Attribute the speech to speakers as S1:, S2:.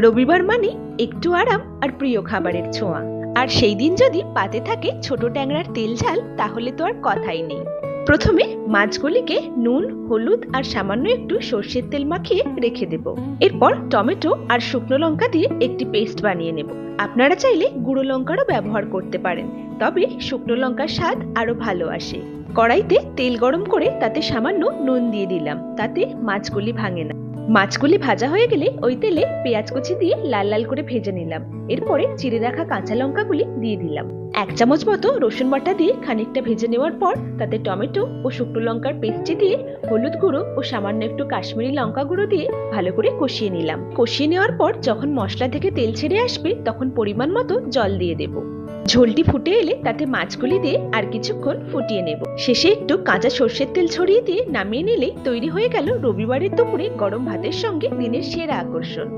S1: রবিবার মানে একটু আরাম আর প্রিয় খাবারের ছোঁয়া। আর সেই দিন যদি পাতে থাকে ছোট ট্যাংরার তেল ঝাল, তাহলে তো আর কথাই নেই। প্রথমে মাছগুলিকে নুন, হলুদ আর সামান্য একটু সর্ষের তেল মাখিয়ে রেখে দেব। এরপর টমেটো আর শুকনো লঙ্কা দিয়ে একটি পেস্ট বানিয়ে নেব। আপনারা চাইলে গুঁড়ো লঙ্কারও ব্যবহার করতে পারেন, তবে শুকনো লঙ্কার স্বাদ আরো ভালো আসে। কড়াইতে তেল গরম করে তাতে সামান্য নুন দিয়ে দিলাম, তাতে মাছগুলি ভাঙে না। মাছগুলি ভাজা হয়ে গেলে ওই তেলে পেঁয়াজ কুচি দিয়ে লাল লাল করে ভেজে নিলাম। এরপরে চিড়ে রাখা কাঁচা লঙ্কাগুলি দিয়ে দিলাম। 1 চামচ মতো রসুন বাটা দিয়ে খানিকটা ভেজে নেওয়ার পর তাতে টমেটো ও শুকনো লঙ্কার পেস্টটি দিয়ে হলুদ গুঁড়ো ও সামান্য একটু কাশ্মীরি লঙ্কা গুঁড়ো দিয়ে ভালো করে কষিয়ে নিলাম। কষিয়ে নেওয়ার পর যখন মশলা থেকে তেল ছেড়ে আসবে, তখন পরিমাণ মতো জল দিয়ে দেব। ঝোলটি ফুটে এলে তাতে মাছগুলি দিয়ে আর কিছুক্ষণ ফুটিয়ে নেব। শেষে একটু কাঁচা সর্ষের তেল ছড়িয়ে দিয়ে নামিয়ে নিলেই তৈরি হয়ে গেল রবিবারের দুপুরে গরম ভাতের সঙ্গে দিনের সেরা আকর্ষণ।